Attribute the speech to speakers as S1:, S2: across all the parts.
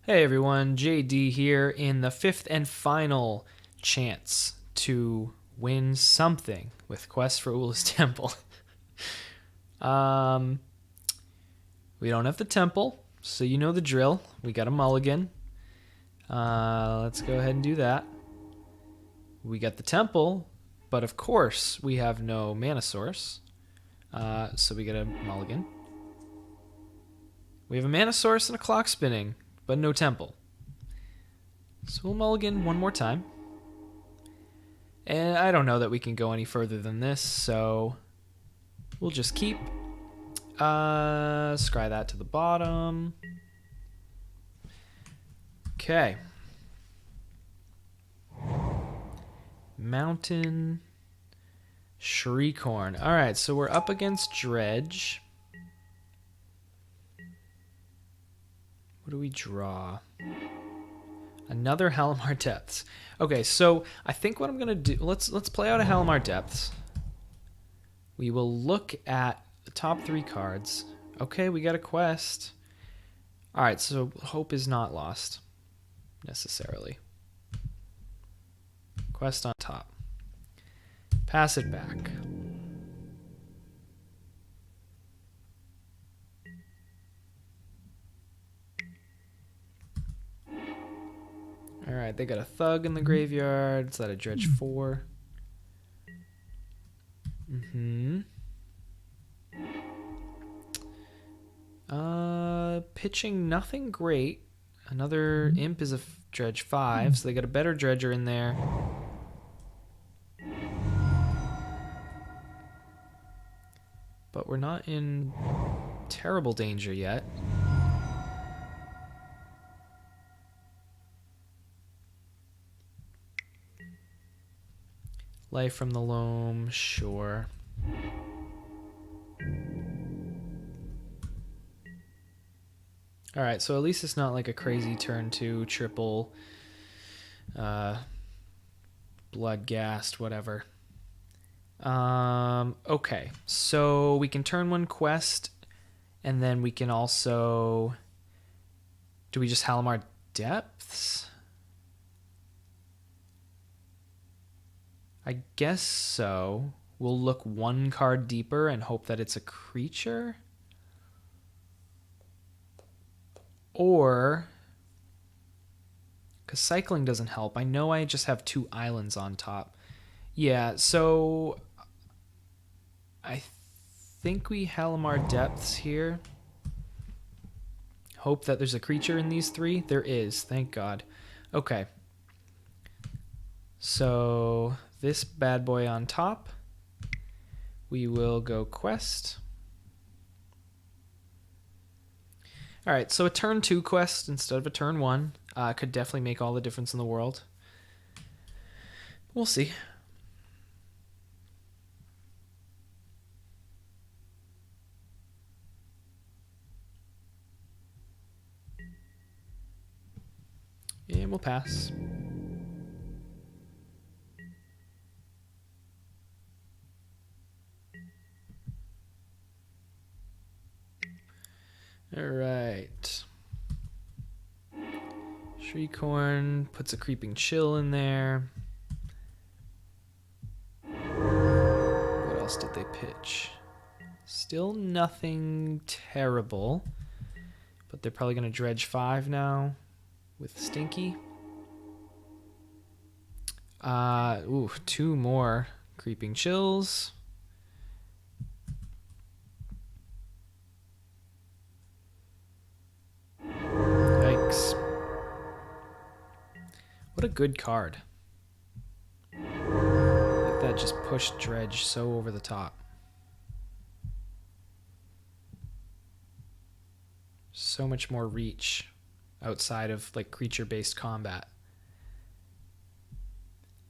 S1: Hey everyone, JD here in the fifth and final chance to win something with Quest for Ula's Temple. um, we don't have the temple, so you know the drill. We got a mulligan. Let's go ahead and do that. We got the temple, but of course we have no mana source, so we get a mulligan. We have a mana source and a clock spinning, but no temple. So we'll mulligan one more time. And I don't know that we can go any further than this, so we'll just keep. Scry that to the bottom. Okay. Mountain. Shriekhorn. Alright, so we're up against Dredge. What do we draw? Another Halimar Depths. Okay, so I think what I'm gonna do, let's play out a Halimar Depths. We will look at the top 3 cards. Okay, we got a quest. Alright, so hope is not lost. Necessarily. Quest on top. Pass it back. Alright, they got a Thug in the graveyard. Is that a Dredge 4? Pitching nothing great. Another Imp is a Dredge 5, so they got a better Dredger in there. But we're not in terrible danger yet. Life from the Loam, sure. Alright, so at least it's not like a crazy turn 2 triple blood-gassed, whatever. Okay, so we can turn 1 quest, and then we can also... Do we just Halimar Depths? I guess so. We'll look 1 card deeper and hope that it's a creature. Or, because cycling doesn't help. I know I just have 2 islands on top. Yeah, so I think we Halimar Depths here. Hope that there's a creature in these 3. There is, thank God. Okay. So this bad boy on top. We will go quest. Alright, so a turn 2 quest instead of a turn 1 could definitely make all the difference in the world. We'll see. And we'll pass. Alright. Shriekhorn puts a Creeping Chill in there. What else did they pitch? Still nothing terrible. But they're probably going to Dredge 5 now with Stinky. Ooh, 2 more Creeping Chills. What a good card. Like that just pushed Dredge so over the top. So much more reach outside of like creature-based combat.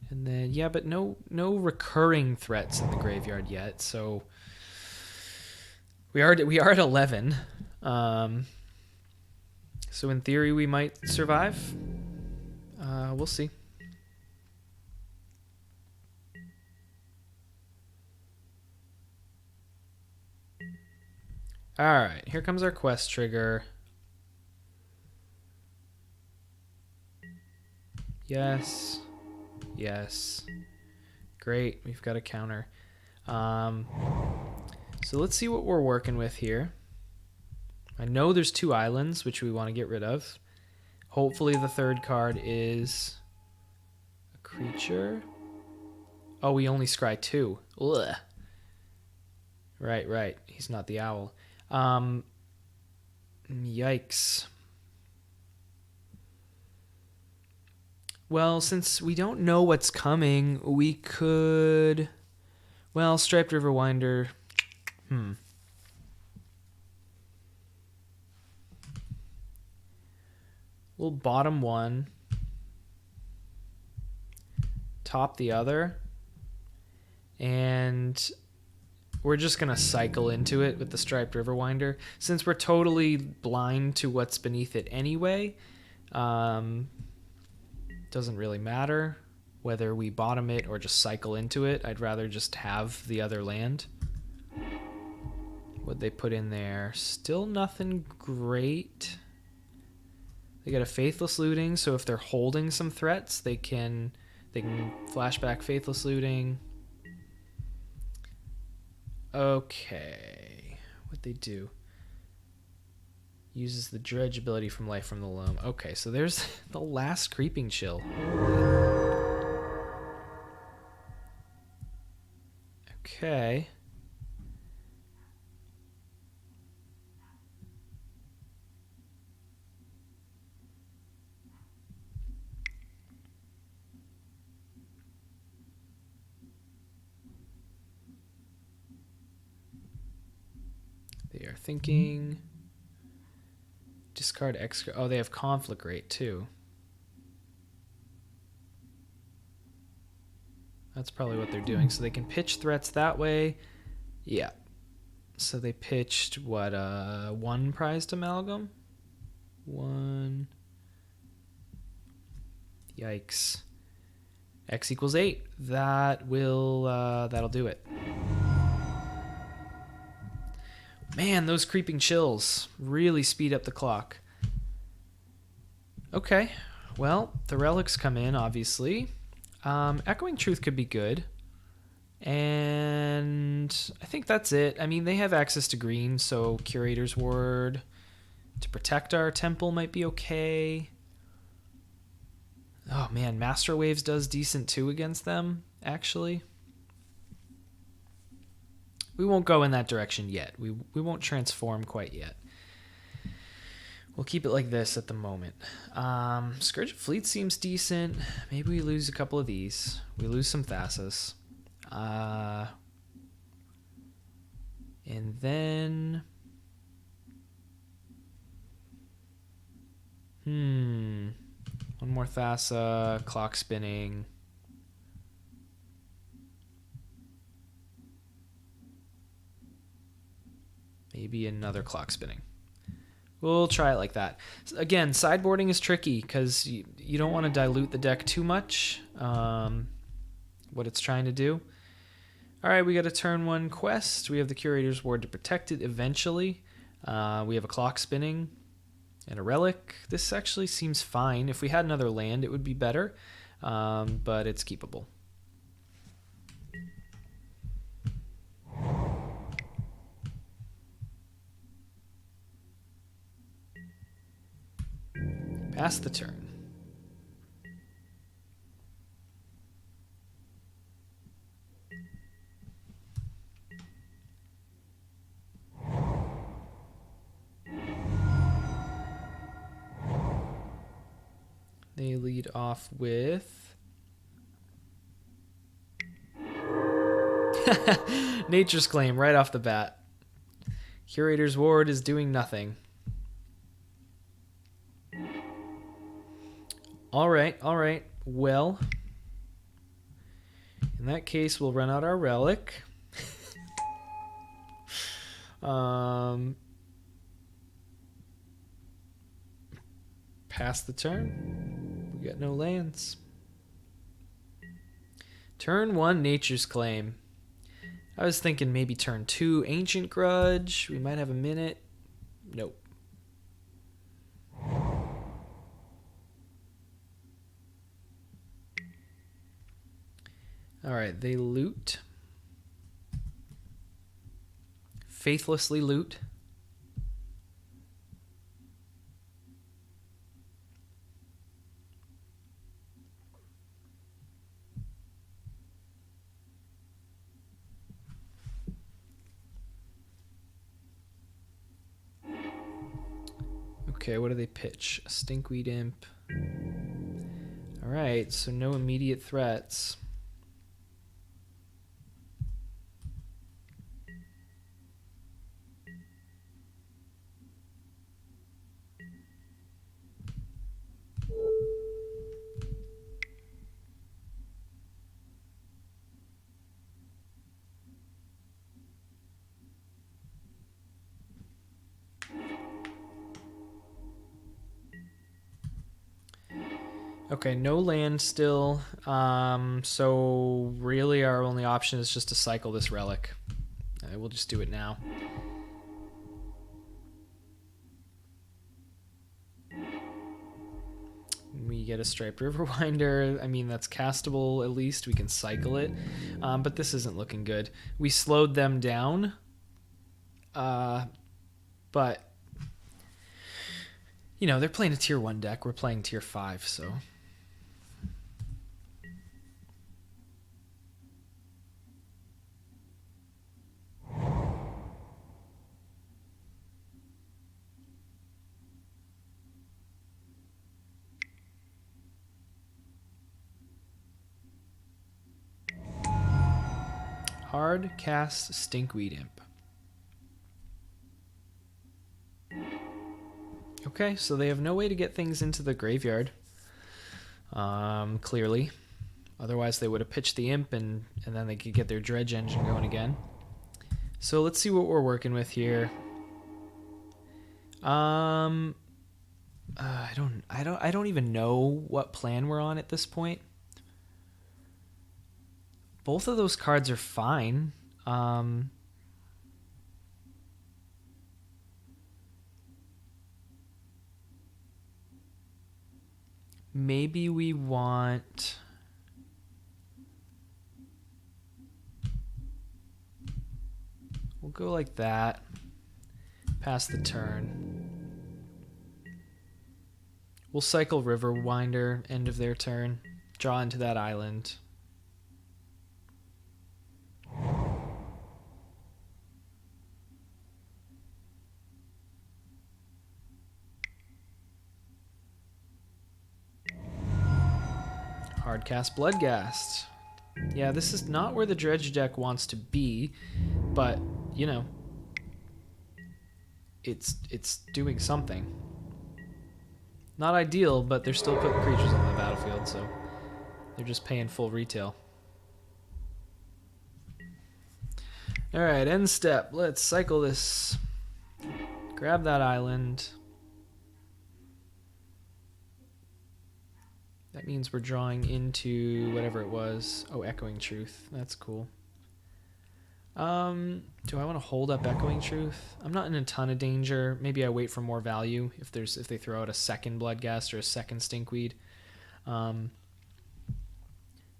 S1: And then yeah, but no recurring threats in the graveyard yet. So we are at 11. So in theory we might survive. We'll see. Alright, here comes our quest trigger. Yes. Yes. Great. We've got a counter. So let's see what we're working with here. I know there's 2 islands, which we want to get rid of. Hopefully the third card is a creature. Oh, we only scry 2. Ugh. Right. He's not the owl. Yikes. Well, since we don't know what's coming, we could... Well, Striped River Winder... We'll bottom one. Top the other. And we're just going to cycle into it with the Striped River Winder. Since we're totally blind to what's beneath it anyway, doesn't really matter whether we bottom it or just cycle into it. I'd rather just have the other land. What'd they put in there? Still nothing great. They got a Faithless Looting, so if they're holding some threats, they can flashback Faithless Looting. Okay. What'd they do? Uses the Dredge ability from Life from the Loam. Okay, so there's the last Creeping Chill. Okay. They are thinking... Discard X... Oh, they have Conflict Rate, too. That's probably what they're doing. So they can pitch threats that way. Yeah. So they pitched, what, 1 Prized Amalgam? 1. Yikes. X equals 8. That will, that'll do it. Man, those Creeping Chills really speed up the clock. Okay. Well, the relics come in, obviously. Echoing Truth could be good. And I think that's it. I mean, they have access to green, so Curator's Word to protect our temple might be okay. Oh, man, Master Waves does decent, too, against them, actually. We won't go in that direction yet. We won't transform quite yet. We'll keep it like this at the moment. Scourge of Fleet seems decent. Maybe we lose a couple of these. We lose some Thassus. And then... One more Thassa. Clock spinning. Maybe another clock spinning. We'll try it like that. Again, sideboarding is tricky because you don't want to dilute the deck too much, what it's trying to do. All right, we got a turn 1 quest. We have the Curator's Ward to protect it eventually. We have a clock spinning and a relic. This actually seems fine. If we had another land, it would be better, but it's keepable. Pass the turn. They lead off with... Nature's Claim right off the bat. Curator's Ward is doing nothing. All right. Well, in that case, we'll run out our relic. Pass the turn. We got no lands. Turn 1, Nature's Claim. I was thinking maybe turn 2, Ancient Grudge. We might have a minute. Nope. All right, they loot. Faithlessly loot. Okay, what do they pitch? A stinkweed imp. Alright, so no immediate threats. Okay, no land still. So really our only option is just to cycle this relic. We'll just do it now. We get a Striped Riverwinder. I mean, that's castable at least. We can cycle it. But this isn't looking good. We slowed them down. But, you know, they're playing a tier 1 deck. We're playing tier 5, so... Hard cast Stinkweed Imp. Okay, so they have no way to get things into the graveyard. Clearly. Otherwise they would have pitched the imp and then they could get their dredge engine going again. So let's see what we're working with here. I don't even know what plan we're on at this point. Both of those cards are fine. Maybe we want... We'll go like that. Pass the turn. We'll cycle Riverwinder, end of their turn. Draw into that island. Hardcast Bloodghast. Yeah, this is not where the Dredge deck wants to be, but, you know, it's doing something. Not ideal, but they're still putting creatures on the battlefield, so they're just paying full retail. Alright, end step. Let's cycle this. Grab that island. That means we're drawing into whatever it was. Oh, Echoing Truth. That's cool. Do I want to hold up Echoing Truth? I'm not in a ton of danger. Maybe I wait for more value if they throw out a second Bloodghast or a second Stinkweed.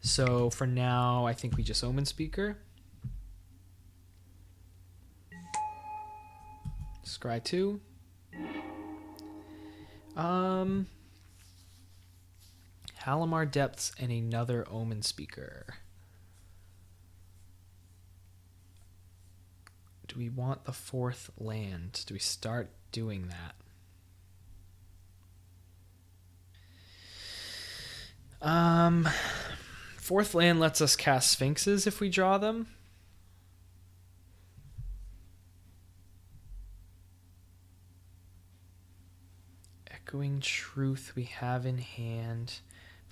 S1: So for now, I think we just Omen Speaker. Scry 2. Halimar Depths and another Omen Speaker. Do we want the 4th land? Do we start doing that? 4th land lets us cast Sphinxes if we draw them. Echoing Truth we have in hand.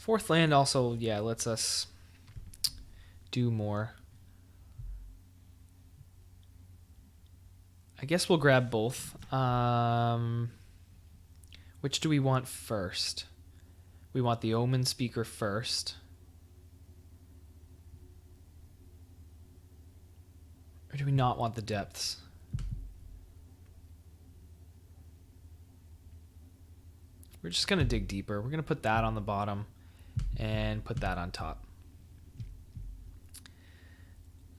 S1: 4th land also, yeah, lets us do more. I guess we'll grab both. Which do we want first? We want the Omen Speaker first. Or do we not want the depths? We're just going to dig deeper. We're going to put that on the bottom and put that on top.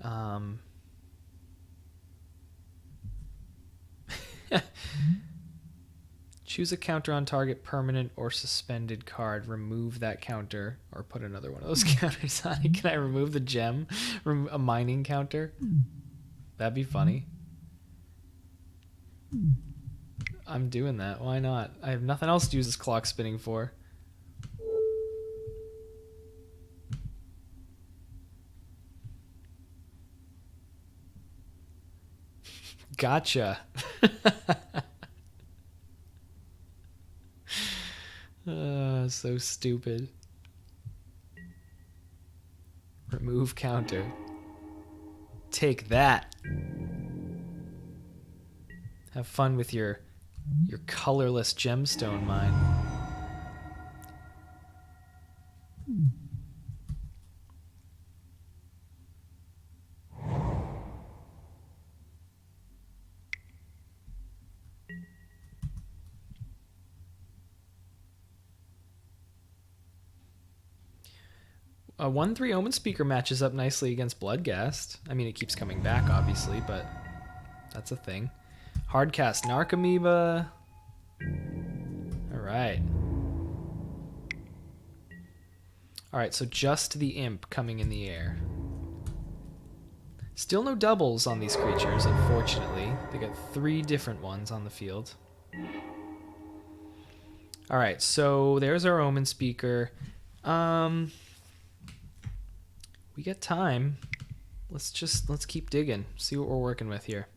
S1: Um, choose a counter on target permanent or suspended card. Remove that counter or put another one of those counters on it. Can I remove the gem? A mining counter? That'd be funny. I'm doing that. Why not? I have nothing else to use this clock spinning for. Gotcha. So stupid. Remove counter. Take that. Have fun with your colorless gemstone mine. A 1/3 Omen Speaker matches up nicely against Bloodghast. I mean, it keeps coming back, obviously, but that's a thing. Hardcast Narcomoeba. Alright. Alright, so just the Imp coming in the air. Still no doubles on these creatures, unfortunately. They got 3 different ones on the field. Alright, so there's our Omen Speaker. We got time. Let's keep digging. See what we're working with here.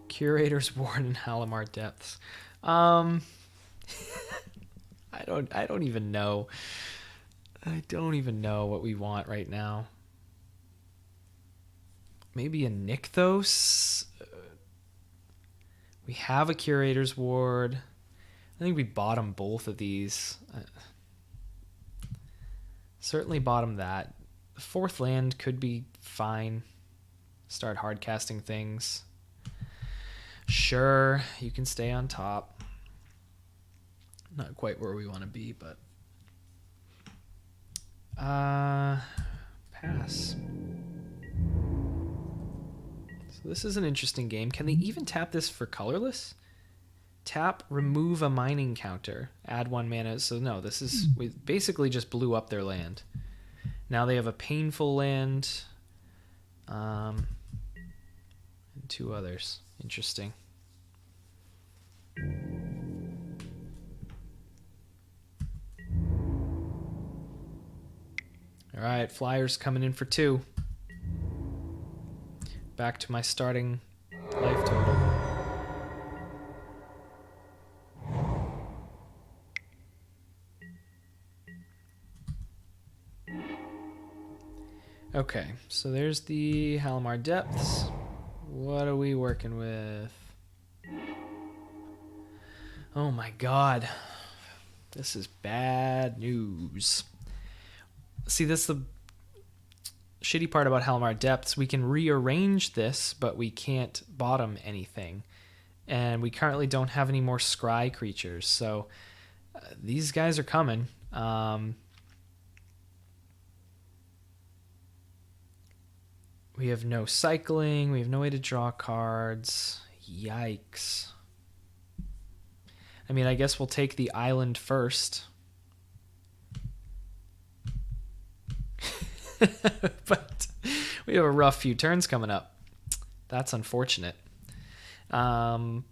S1: Curator's Ward and Halimar Depths. I don't even know. I don't even know what we want right now. Maybe a Nykthos? We have a Curator's Ward. I think we bottom both of these. Certainly bottom that. The 4th land could be fine. Start hard casting things. Sure, you can stay on top. Not quite where we want to be, but... pass. So this is an interesting game. Can they even tap this for colorless? Tap, remove a mining counter, add 1 mana. So no, this is... we basically just blew up their land. Now they have a painful land. And 2 others. Interesting. Alright, Flyers coming in for 2. Back to my starting life total. Okay, so there's the Halimar Depths. What are we working with? Oh my god. This is bad news. See, that's the shitty part about Halimar Depths. We can rearrange this, but we can't bottom anything. And we currently don't have any more scry creatures, so these guys are coming. We have no cycling. We have no way to draw cards. Yikes. I mean, I guess we'll take the island first. But we have a rough few turns coming up. That's unfortunate. All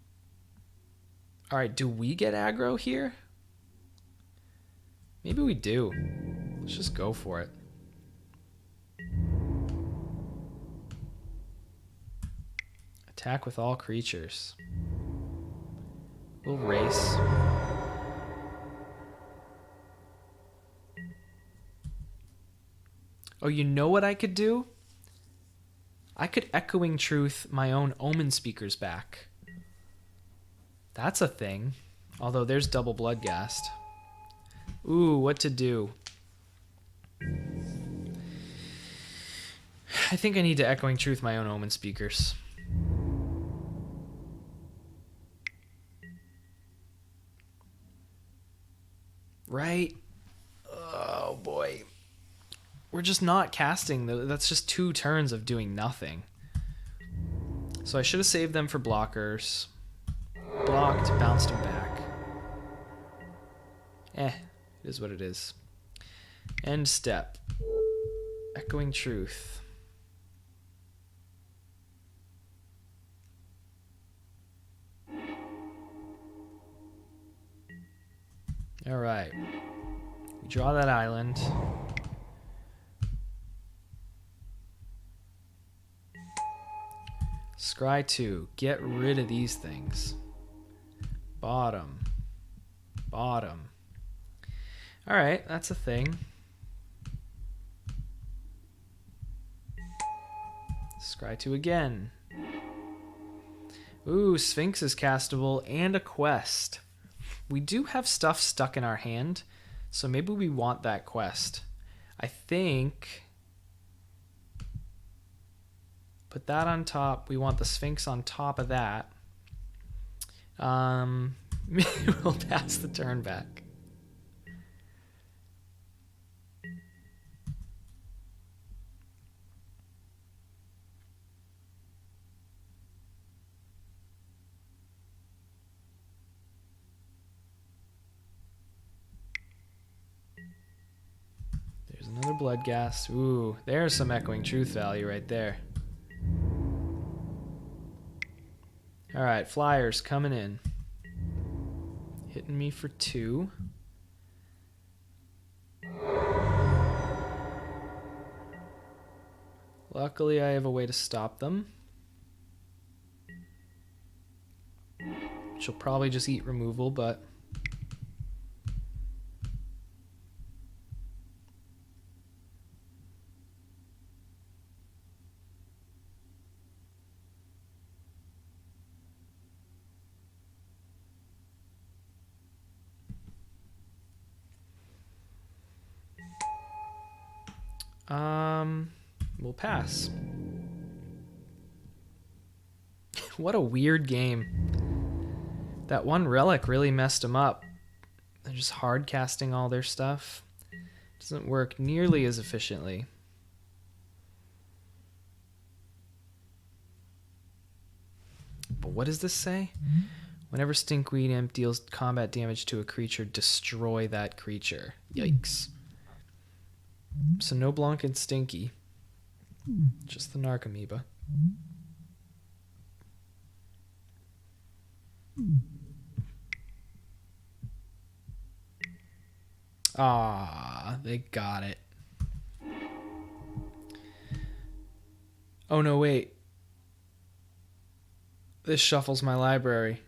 S1: right, do we get aggro here? Maybe we do. Let's just go for it. Attack with all creatures. We'll race. Oh, you know what I could do? I could Echoing Truth my own Omen Speakers back. That's a thing. Although there's double Bloodghast. Ooh, what to do? I think I need to Echoing Truth my own Omen Speakers. Right? Oh boy. We're just not casting. That's just 2 turns of doing nothing. So I should have saved them for blockers. Blocked, bounced him back. It is what it is. End step. Echoing truth. Alright. We draw that island. Scry 2. Get rid of these things. Bottom. Bottom. Alright, that's a thing. Scry 2 again. Ooh, Sphinx is castable and a quest. We do have stuff stuck in our hand, so maybe we want that quest. I think... Put that on top. We want the Sphinx on top of that. Maybe we'll pass the turn back. There's another blood gas. Ooh, there's some echoing truth value right there. All right, flyers coming in. Hitting me for 2. Luckily, I have a way to stop them. She'll probably just eat removal, but... We'll pass. What a weird game. That one relic really messed them up. They're just hard casting all their stuff. Doesn't work nearly as efficiently. But what does this say? Whenever Stinkweed Imp deals combat damage to a creature, destroy that creature. Yikes. So no Blanc and Stinky. Just the Narcomoeba. Ah, they got it. Oh no, wait. This shuffles my library.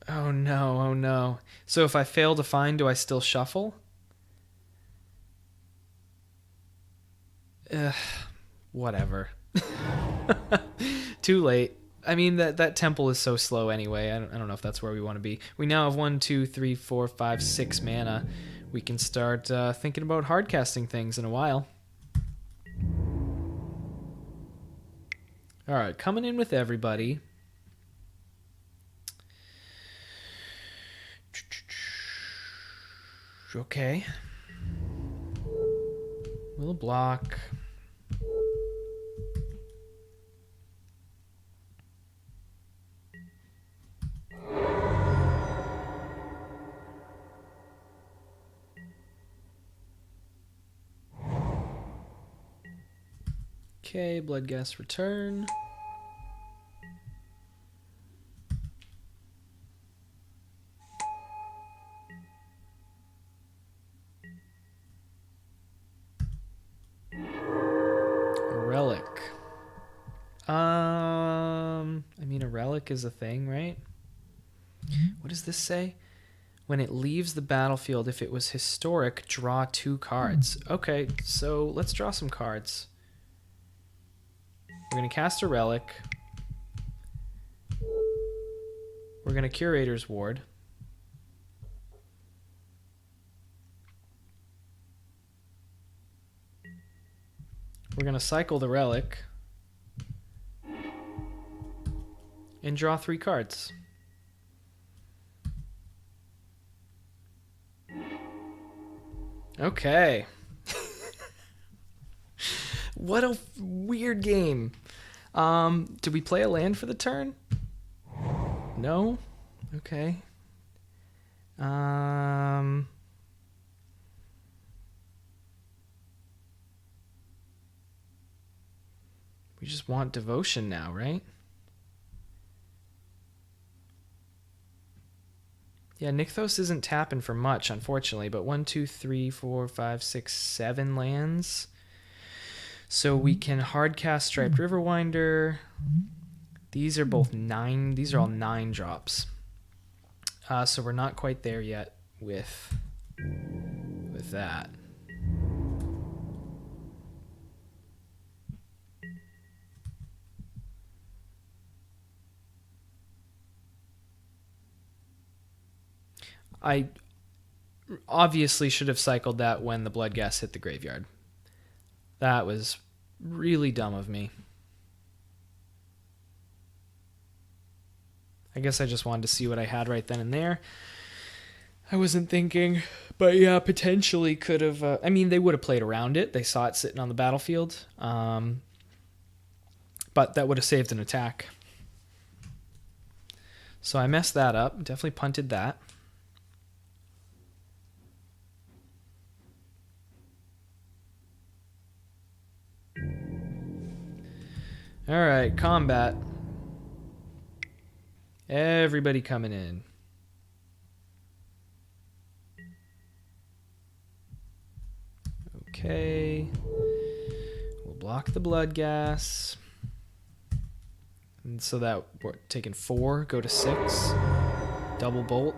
S1: Oh no, oh no. So if I fail to find, do I still shuffle? Whatever. Too late. I mean, that temple is so slow anyway. I don't know if that's where we want to be. We now have 1, 2, 3, 4, 5, 6 mana. We can start thinking about hardcasting things in a while. All right, coming in with everybody. Okay. We'll block. Okay, blood gas return. Relic. I mean, a relic is a thing, right? What does this say? When it leaves the battlefield, if it was historic, draw 2 cards. Okay, so let's draw some cards. We're going to cast a relic. We're going to Curator's Ward. We're going to cycle the relic. And draw 3 cards. Okay. What a weird game. Did we play a land for the turn? No? Okay. We just want devotion now, right? Yeah, Nykthos isn't tapping for much, unfortunately, but 1, 2, 3, 4, 5, 6, 7 lands. So we can hardcast Striped Riverwinder. These are both 9. These are all 9 drops. So we're not quite there yet with that. I obviously should have cycled that when the Bloodghast hit the graveyard. That was really dumb of me. I guess I just wanted to see what I had right then and there. I wasn't thinking, but yeah, potentially could have. I mean, they would have played around it. They saw it sitting on the battlefield, but that would have saved an attack. So I messed that up. Definitely punted that. All right, combat. Everybody coming in. Okay. We'll block the Bloodghast. And so that we're taking 4, go to 6. Double bolt.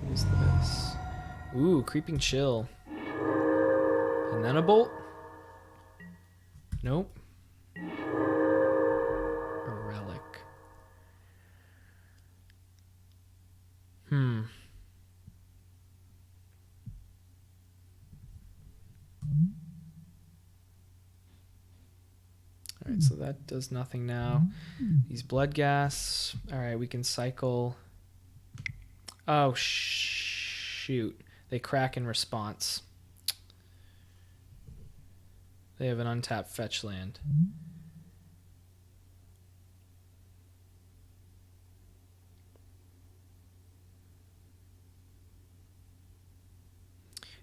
S1: What is this? Ooh, Creeping Chill. And then a bolt? Nope. A relic. Alright, so that does nothing now. These Bloodghasts. Alright, we can cycle. Oh, shoot. They crack in response. They have an untapped fetch land.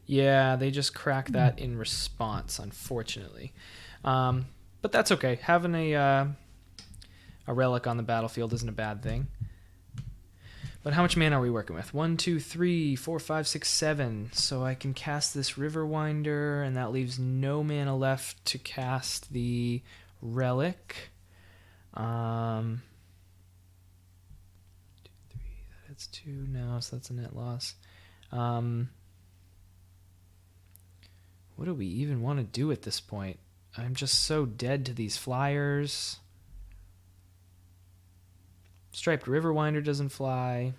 S1: Yeah, they just crack that in response, unfortunately. But that's okay. Having a relic on the battlefield isn't a bad thing. But how much mana are we working with? 1, 2, 3, 4, 5, 6, 7. So I can cast this Riverwinder, and that leaves no mana left to cast the relic. 2, 3, that's 2 now, so that's a net loss. What do we even want to do at this point? I'm just so dead to these flyers. Striped Riverwinder doesn't fly.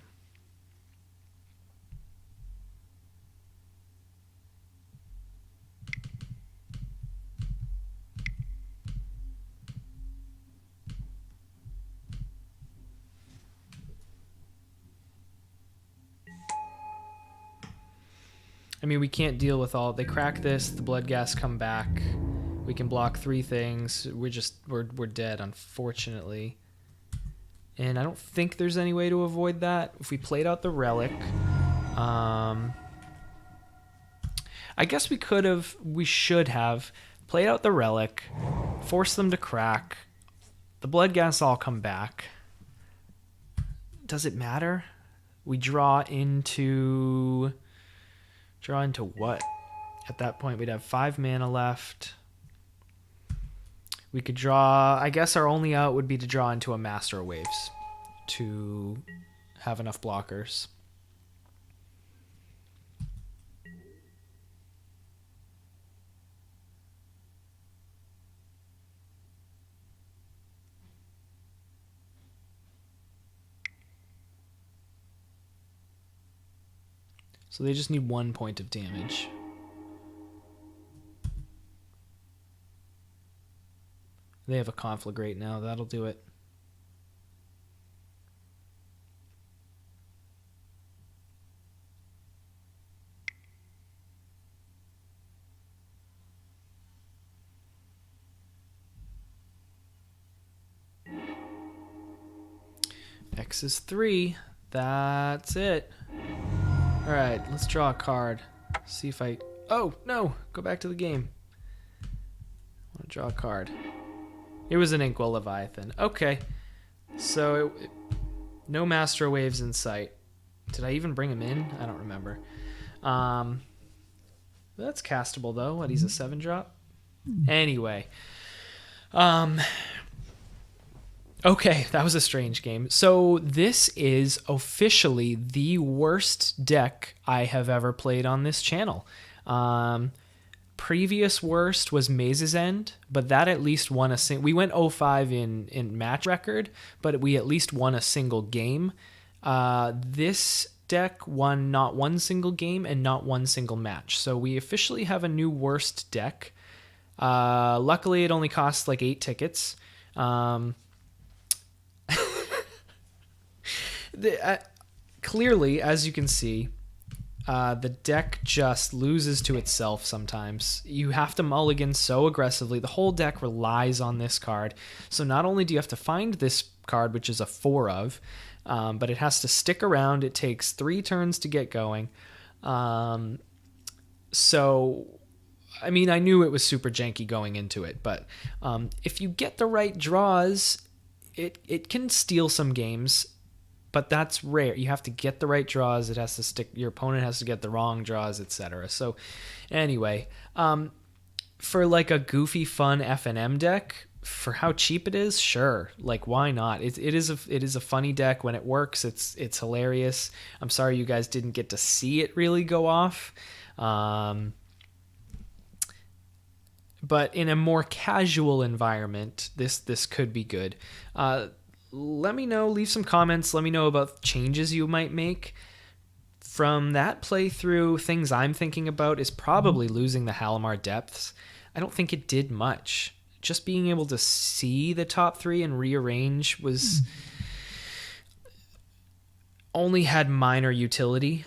S1: I mean, we can't deal with all. They crack this, the Bloodghast come back. We can block 3 things. We're dead, unfortunately. And I don't think there's any way to avoid that. If we played out the relic, I guess we should have played out the relic, forced them to crack. The Bloodghast all come back. Does it matter? We draw into what? At that point, we'd have 5 mana left. We could draw. I guess our only out would be to draw into a Master of Waves to have enough blockers. So they just need 1 point of damage. They have a conflagrate now. That'll do it. X is 3. That's it. All right, let's draw a card. See if I... Oh, no. Go back to the game. I want to draw a card. It was an Inkwell Leviathan. Okay. So, no Master Waves in sight. Did I even bring him in? I don't remember. That's castable, though. What, he's a 7-drop? Anyway. Okay, that was a strange game. So this is officially the worst deck I have ever played on this channel. Previous worst was Maze's End, but that at least won a we went 0-5 in match record, but we at least won a single game. This deck won not one single game and not one single match. So we officially have a new worst deck. Luckily, it only costs like 8 tickets. Clearly, as you can see, the deck just loses to itself sometimes. You have to mulligan so aggressively. The whole deck relies on this card. So not only do you have to find this card, which is a 4 of, but it has to stick around. It takes 3 turns to get going. So, I mean, I knew it was super janky going into it, but if you get the right draws, it can steal some games. But that's rare. You have to get the right draws. It has to stick. Your opponent has to get the wrong draws, etc. So, anyway, for like a goofy, fun F&M deck, for how cheap it is, sure. Like, why not? It is a funny deck when it works. It's hilarious. I'm sorry you guys didn't get to see it really go off. But in a more casual environment, this could be good. Let me know, leave some comments, let me know about changes you might make. From that playthrough, things I'm thinking about is probably losing the Halimar Depths. I don't think it did much. Just being able to see the top 3 and rearrange was... only had minor utility,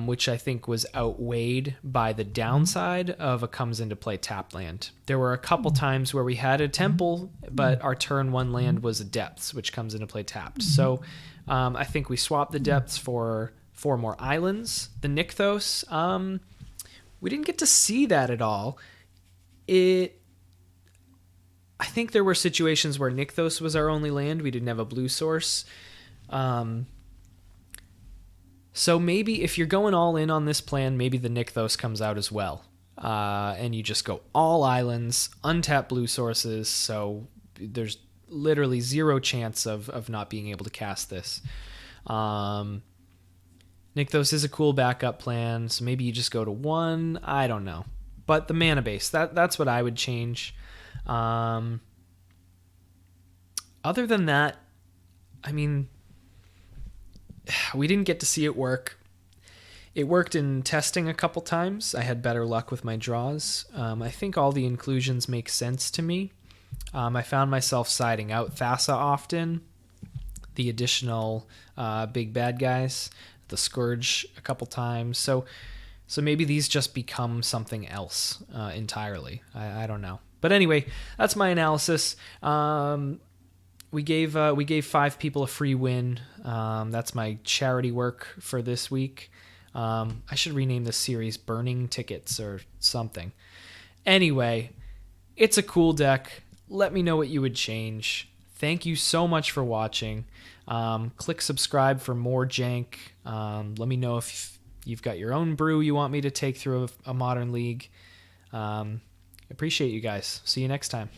S1: which I think was outweighed by the downside of a comes into play tapped land. There were a couple times where we had a temple, but our turn 1 land was a depths, which comes into play tapped. So I think we swapped the depths for 4 more islands. The Nykthos, we didn't get to see that at all. I think there were situations where Nykthos was our only land. We didn't have a blue source. So maybe if you're going all in on this plan, maybe the Nykthos comes out as well. And you just go all islands, untap blue sources, so there's literally 0 chance of not being able to cast this. Nykthos is a cool backup plan, so maybe you just go to 1. I don't know. But the mana base, that's what I would change. Other than that, I mean... we didn't get to see it work. It worked in testing a couple times. I had better luck with my draws. I think all the inclusions make sense to me. I found myself siding out Thassa often. The additional big bad guys. The Scourge a couple times. So maybe these just become something else entirely. I don't know. But anyway, that's my analysis. We gave 5 people a free win. That's my charity work for this week. I should rename this series Burning Tickets or something. Anyway, it's a cool deck. Let me know what you would change. Thank you so much for watching. Click subscribe for more jank. Let me know if you've got your own brew you want me to take through a Modern League. Appreciate you guys. See you next time.